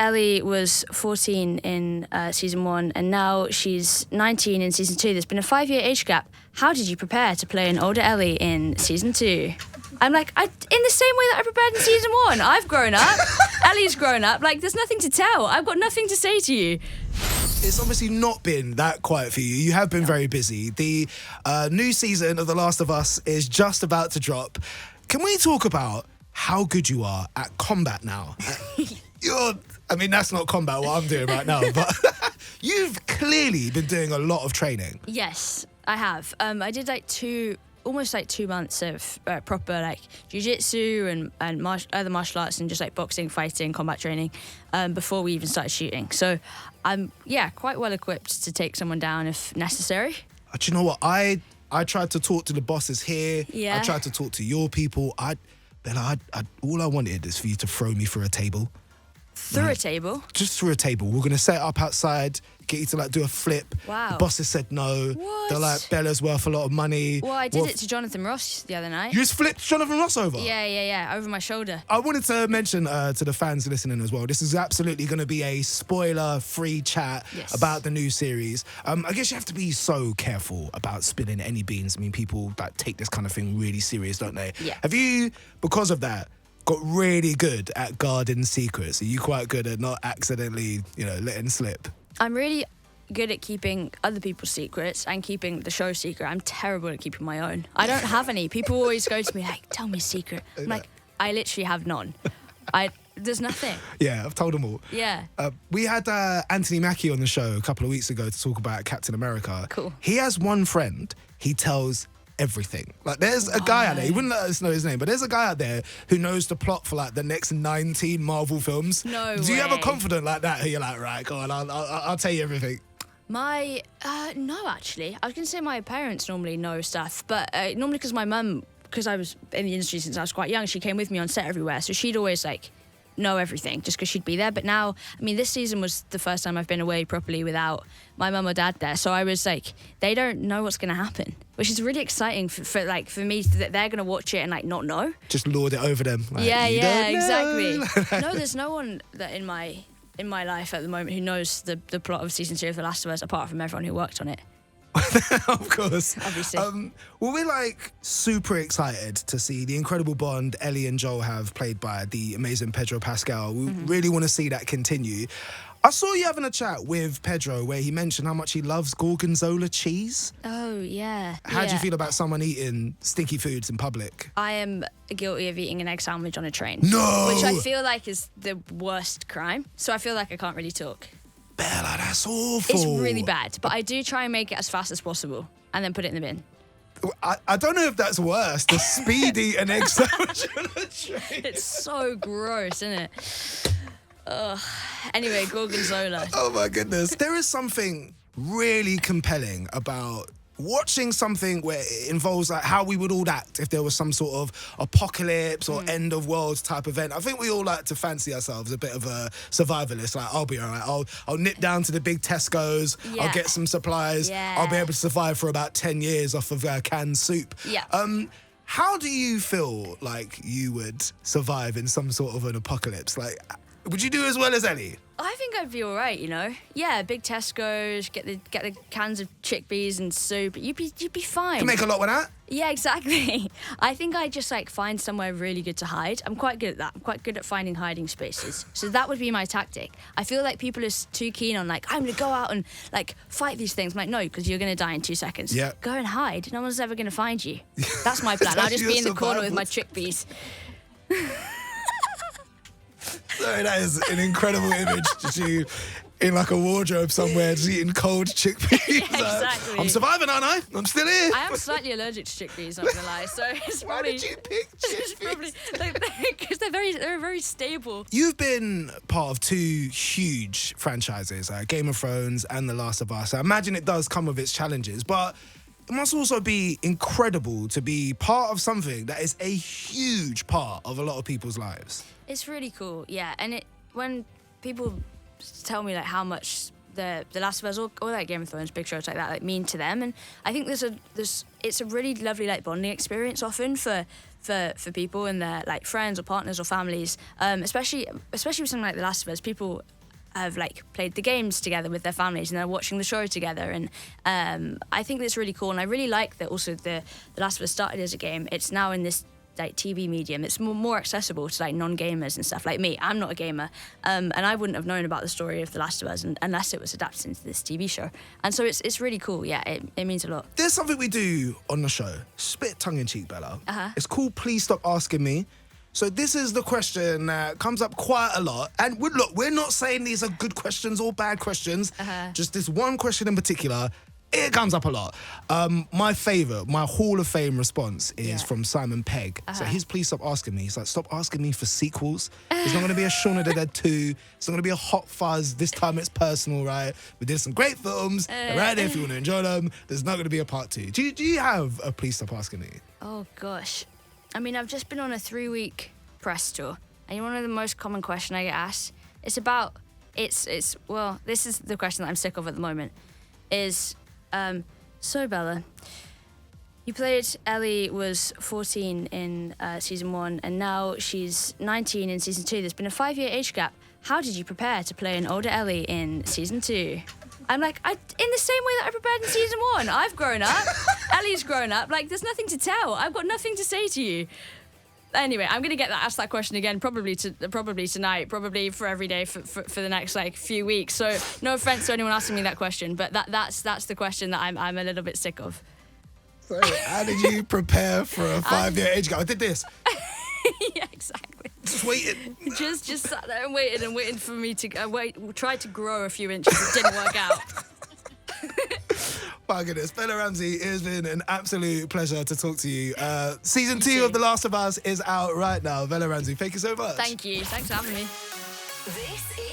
Ellie was 14 in season 1, and now she's 19 in season 2. There's been a 5-year age gap. How did you prepare to play an older Ellie in season 2? I'm like, in the same way that I prepared in season 1. I've grown up. Ellie's grown up. Like, there's nothing to tell. I've got nothing to say to you. It's obviously not been that quiet for you. You have been very busy. The new season of The Last of Us is just about to drop. Can we talk about how good you are at combat now? That's not combat what I'm doing right now, but you've clearly been doing a lot of training. Yes, I have. I did almost 2 months of proper like jiu-jitsu and other martial arts and just like boxing, fighting, combat training before we even started shooting. So I'm quite well equipped to take someone down if necessary. Do you know what? I tried to talk to the bosses here. Yeah. I tried to talk to your people. Bella, all I wanted is for you to throw me through a table. Through a table? Just through a table. We're going to set it up outside, get you to like do a flip. Wow. The bosses said no. What? They're like, Bella's worth a lot of money. Well, I did it to Jonathan Ross the other night. You just flipped Jonathan Ross over? Yeah, over my shoulder. I wanted to mention to the fans listening as well, this is absolutely going to be a spoiler-free chat about the new series. I guess you have to be so careful about spilling any beans. I mean, people like take this kind of thing really serious, don't they? Yeah. Have you, because of that, got really good at guarding secrets? Are you quite good at not accidentally, letting slip? I'm really good at keeping other people's secrets and keeping the show secret. I'm terrible at keeping my own. I don't have any. People always go to me like, tell me a secret. I'm like, I literally have none. There's nothing. Yeah, I've told them all. Yeah. We had Anthony Mackie on the show a couple of weeks ago to talk about Captain America. Cool. He has one friend, he tells everything. Like, there's a guy out there, he wouldn't let us know his name, but there's a guy out there who knows the plot for like the next 19 Marvel films. No Do you have a way. confidant like that who you're like, right, go on, I'll tell you everything? No, actually. I was going to say my parents normally know stuff, but normally because my mum, because I was in the industry since I was quite young, she came with me on set everywhere, so she'd always like know everything just because she'd be there. But now, this season was the first time I've been away properly without my mum or dad there, so I was like, they don't know what's going to happen, which is really exciting for me that they're going to watch it and like not know. Just lord it over them. Like, yeah, don't exactly. No, there's no one that in my life at the moment who knows the plot of season 2 of The Last of Us apart from everyone who worked on it. Of course. Obviously. Well, we're like super excited to see the incredible bond Ellie and Joel have, played by the amazing Pedro Pascal. We really want to see that continue. I saw you having a chat with Pedro where he mentioned how much he loves gorgonzola cheese. Oh, yeah. How do you feel about someone eating stinky foods in public? I am guilty of eating an egg sandwich on a train. No! Which I feel like is the worst crime. So I feel like I can't really talk. Bella, that's awful. It's really bad, but I do try and make it as fast as possible and then put it in the bin. I don't know if that's worse, the speed eat an egg sandwich on a train. It's so gross, isn't it? Ugh. Anyway, gorgonzola. Oh my goodness. There is something really compelling about watching something where it involves like how we would all act if there was some sort of apocalypse or end of world type event. I think we all like to fancy ourselves a bit of a survivalist. Like, I'll be all right. I'll nip down to the big Tesco's. Yeah. I'll get some supplies. Yeah. I'll be able to survive for about 10 years off of canned soup. Yeah. How do you feel like you would survive in some sort of an apocalypse? Like, would you do as well as Ellie? I think I'd be all right, Yeah, big Tesco's, get the cans of chickpeas and soup. You'd be fine. Can make a lot with that. Yeah, exactly. I think I just like find somewhere really good to hide. I'm quite good at that. I'm quite good at finding hiding spaces. So that would be my tactic. I feel like people are too keen on like, I'm going to go out and like fight these things. I'm like, no, because you're going to die in 2 seconds. Yeah. Go and hide. No one's ever going to find you. That's my plan. I'll just be in the corner with my chickpeas. Sorry, that is an incredible image. Just you in like a wardrobe somewhere, just eating cold chickpeas. Yeah, exactly. I'm surviving, aren't I? I'm still here. I am slightly allergic to chickpeas, not gonna lie. So it's Why probably. did you pick It's probably chickpeas? because they're very stable. You've been part of 2 huge franchises, Game of Thrones and The Last of Us. I imagine it does come with its challenges, but it must also be incredible to be part of something that is a huge part of a lot of people's lives. It's really cool, yeah. And when people tell me like how much the Last of Us or like Game of Thrones, big shows like that, like mean to them, and I think it's a really lovely like bonding experience often for people and their like friends or partners or families, especially with something like The Last of Us. People have like played the games together with their families and they're watching the show together. And I think that's really cool. And I really like that also the Last of Us started as a game. It's now in this like TV medium. It's more accessible to like non-gamers and stuff like me. I'm not a gamer, and I wouldn't have known about the story of The Last of Us unless it was adapted into this TV show. And so it's really cool. Yeah, it means a lot. There's something we do on the show. Spit tongue in cheek, Bella. It's called Please Stop Asking Me. So this is the question that comes up quite a lot. And look, we're not saying these are good questions or bad questions. Just this one question in particular. It comes up a lot. My favourite, my Hall of Fame response is from Simon Pegg. So his Please Stop Asking Me. He's like, stop asking me for sequels. There's not going to be a Shaun of the Dead 2. It's not going to be a Hot Fuzz. This time it's personal, right? We did some great films. They're right there if you want to enjoy them. There's not going to be a part 2. Do you have a Please Stop Asking Me? Oh, gosh. I mean, I've just been on a 3-week press tour. And one of the most common questions I get asked, well, this is the question that I'm sick of at the moment, is... so Bella, you played Ellie was 14 in season 1 and now she's 19 in season 2. There's been a 5-year age gap. How did you prepare to play an older Ellie in season 2? I'm like, in the same way that I prepared in season 1. I've grown up. Ellie's grown up. Like, there's nothing to tell. I've got nothing to say to you. Anyway, I'm going to get asked that question again, probably tonight, probably for every day for the next like few weeks. So no offense to anyone asking me that question, but that's the question that I'm a little bit sick of. So how did you prepare for a 5-year age gap? I did this. Yeah, exactly. Just waited. Just sat there and waited for me to tried to grow a few inches. It didn't work out. My goodness, Bella Ramsey, it has been an absolute pleasure to talk to you. Season 2 of The Last of Us is out right now. Bella Ramsey, thank you so much. Thank you. Thanks for having me. This